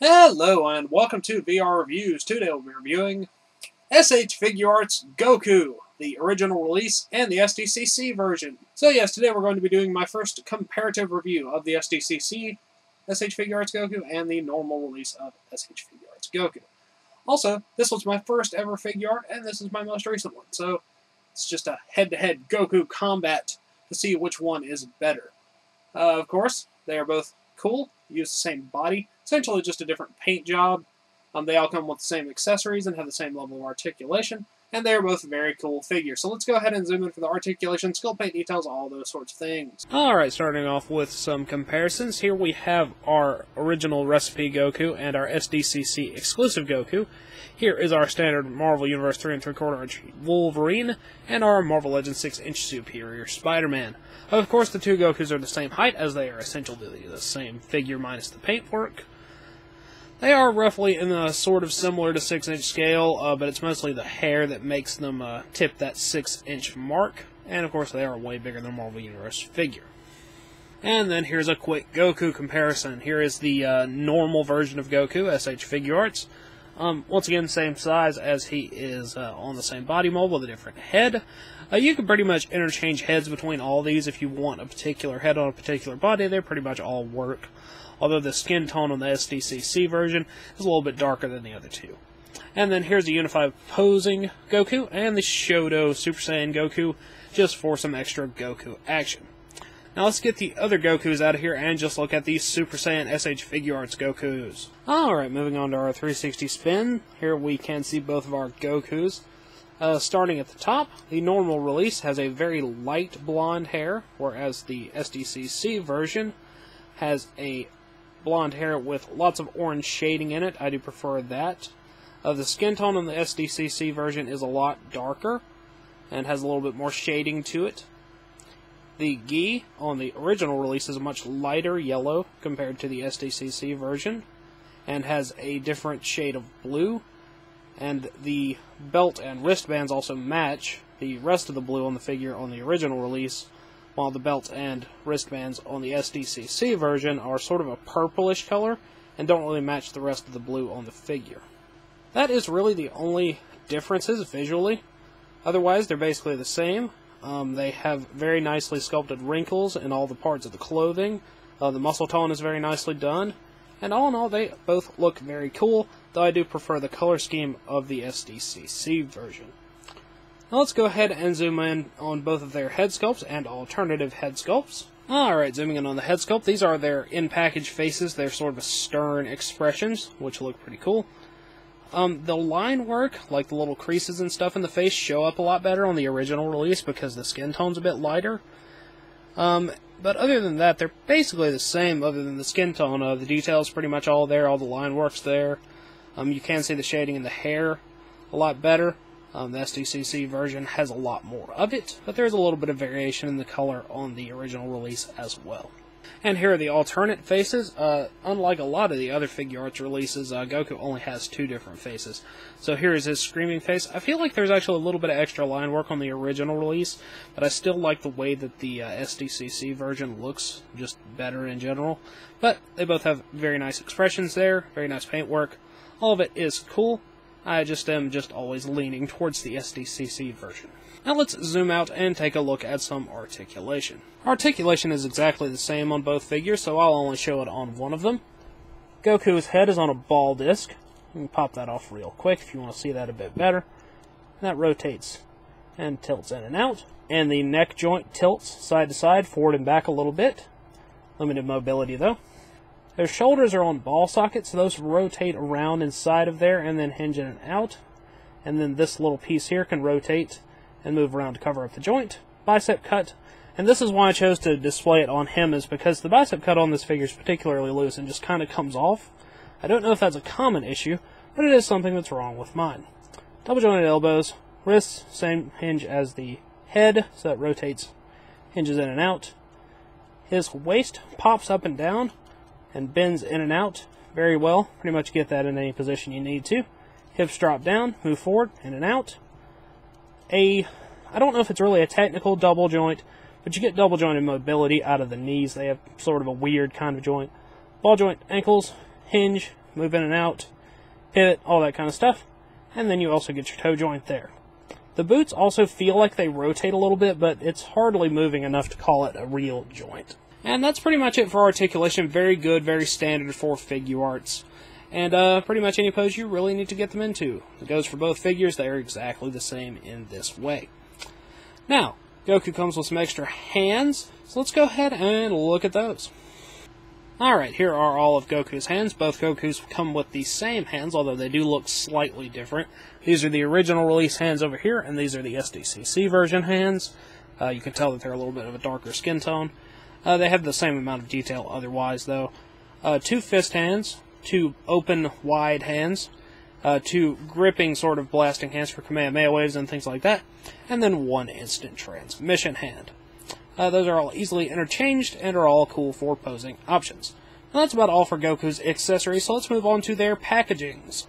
Hello and welcome to VR Reviews. Today we'll be reviewing SH Figuarts Goku, the original release and the SDCC version. So yes, today we're going to be doing my first comparative review of the SDCC SH Figuarts Goku and the normal release of SH Figuarts Goku. Also, this was my first ever Figuart and this is my most recent one, so it's just a head-to-head Goku combat to see which one is better. Of course, they are both cool, use the same body, essentially just a different paint job. They all come with the same accessories and have the same level of articulation, and they are both very cool figures. So let's go ahead and zoom in for the articulation, skill paint details, all those sorts of things. Alright, starting off with some comparisons. Here we have our original recipe Goku and our SDCC exclusive Goku. Here is our standard Marvel Universe 3 3/4 inch Wolverine, and our Marvel Legends 6 inch Superior Spider-Man. Of course, the two Gokus are the same height, as they are essentially the same figure minus the paintwork. They are roughly in a sort of similar to 6-inch scale, but it's mostly the hair that makes them tip that 6-inch mark. And of course, they are way bigger than a Marvel Universe figure. And then here's a quick Goku comparison. Here is the normal version of Goku, SH Figuarts. Once again, same size as he is on the same body mold with a different head. You can pretty much interchange heads between all these if you want a particular head on a particular body. They pretty much all work. Although the skin tone on the SDCC version is a little bit darker than the other two. And then here's the unified posing Goku and the Shoto Super Saiyan Goku, just for some extra Goku action. Now let's get the other Gokus out of here and just look at these Super Saiyan SH Figuarts Gokus. Alright, moving on to our 360 spin. Here we can see both of our Gokus. Starting at the top, the normal release has a very light blonde hair, whereas the SDCC version has a blonde hair with lots of orange shading in it. I do prefer that. The skin tone on the SDCC version is a lot darker and has a little bit more shading to it. The gi on the original release is a much lighter yellow compared to the SDCC version and has a different shade of blue. And the belt and wristbands also match the rest of the blue on the figure on the original release, while the belt and wristbands on the SDCC version are sort of a purplish color and don't really match the rest of the blue on the figure. That is really the only differences visually. Otherwise, they're basically the same. They have very nicely sculpted wrinkles in all the parts of the clothing. The muscle tone is very nicely done. And all in all, they both look very cool, though I do prefer the color scheme of the SDCC version. Now let's go ahead and zoom in on both of their head sculpts and alternative head sculpts. Alright, zooming in on the head sculpt, these are their in-package faces. They're sort of stern expressions, which look pretty cool. The line work, like the little creases and stuff in the face, show up a lot better on the original release because the skin tone's a bit lighter. But other than that, they're basically the same other than the skin tone. The detail's pretty much all there, all the line work's there. You can see the shading in the hair a lot better. The SDCC version has a lot more of it, but there's a little bit of variation in the color on the original release as well. And here are the alternate faces. Unlike a lot of the other Figuarts releases, Goku only has two different faces. So here is his screaming face. I feel like there's actually a little bit of extra line work on the original release, but I still like the way that the SDCC version looks just better in general. But they both have very nice expressions there, very nice paintwork. All of it is cool. I just am always leaning towards the SDCC version. Now let's zoom out and take a look at some articulation. Articulation is exactly the same on both figures, so I'll only show it on one of them. Goku's head is on a ball disc. You can pop that off real quick if you want to see that a bit better. That rotates and tilts in and out. And the neck joint tilts side to side, forward and back a little bit. Limited mobility though. Their shoulders are on ball sockets, so those rotate around inside of there and then hinge in and out. And then this little piece here can rotate and move around to cover up the joint. Bicep cut. And this is why I chose to display it on him, is because the bicep cut on this figure is particularly loose and just kind of comes off. I don't know if that's a common issue, but it is something that's wrong with mine. Double jointed elbows. Wrists, same hinge as the head, so that rotates, hinges in and out. His waist pops up and down and bends in and out very well. Pretty much get that in any position you need to. Hips drop down, move forward, in and out. I don't know if it's really a technical double joint, but you get double jointed mobility out of the knees. They have sort of a weird kind of joint. Ball joint ankles, hinge, move in and out, pivot, all that kind of stuff. And then you also get your toe joint there. The boots also feel like they rotate a little bit, but it's hardly moving enough to call it a real joint. And that's pretty much it for articulation. Very good, very standard for Figuarts. And pretty much any pose you really need to get them into. It goes for both figures. They are exactly the same in this way. Now, Goku comes with some extra hands, so let's go ahead and look at those. Alright, here are all of Goku's hands. Both Gokus come with the same hands, although they do look slightly different. These are the original release hands over here, and these are the SDCC version hands. You can tell that they're a little bit of a darker skin tone. They have the same amount of detail otherwise, though. 2 fist hands, 2 open, wide hands, 2 gripping sort of blasting hands for Kamehameha waves and things like that, and then 1 instant transmission hand. Those are all easily interchanged and are all cool for posing options. Now that's about all for Goku's accessories, so let's move on to their packagings.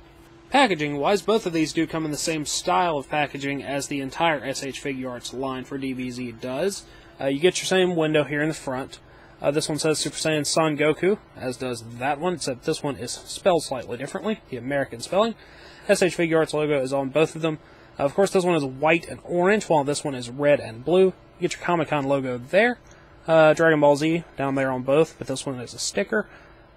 Packaging-wise, both of these do come in the same style of packaging as the entire SH Figuarts line for DBZ does. You get your same window here in the front. This one says Super Saiyan Son Goku, as does that one, except this one is spelled slightly differently, the American spelling. SH Figuarts logo is on both of them. Of course, this one is white and orange, while this one is red and blue. You get your Comic-Con logo there. Dragon Ball Z down there on both, but this one is a sticker.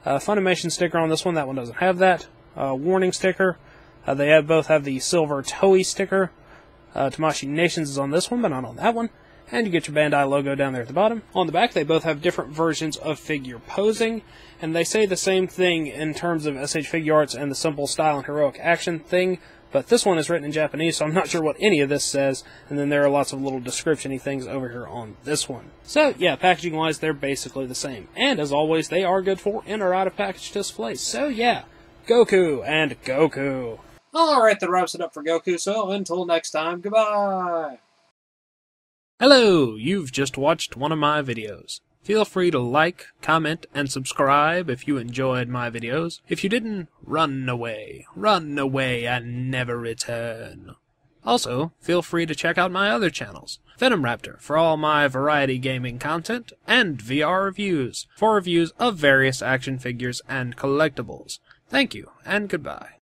Funimation sticker on this one, that one doesn't have that. Warning sticker. They both have the silver Toei sticker. Tamashii Nations is on this one, but not on that one. And you get your Bandai logo down there at the bottom. On the back, they both have different versions of figure posing, and they say the same thing in terms of SH Figuarts and the simple style and heroic action thing, but this one is written in Japanese, so I'm not sure what any of this says, and then there are lots of little description-y things over here on this one. So, yeah, packaging-wise, they're basically the same. And, as always, they are good for in or out-of-package displays. So, yeah, Goku and Goku. Alright, that wraps it up for Goku, so until next time, goodbye! Hello, you've just watched one of my videos. Feel free to like, comment, and subscribe if you enjoyed my videos. If you didn't, run away and never return. Also, feel free to check out my other channels, Venom Raptor for all my variety gaming content, and VR Reviews for reviews of various action figures and collectibles. Thank you, and goodbye.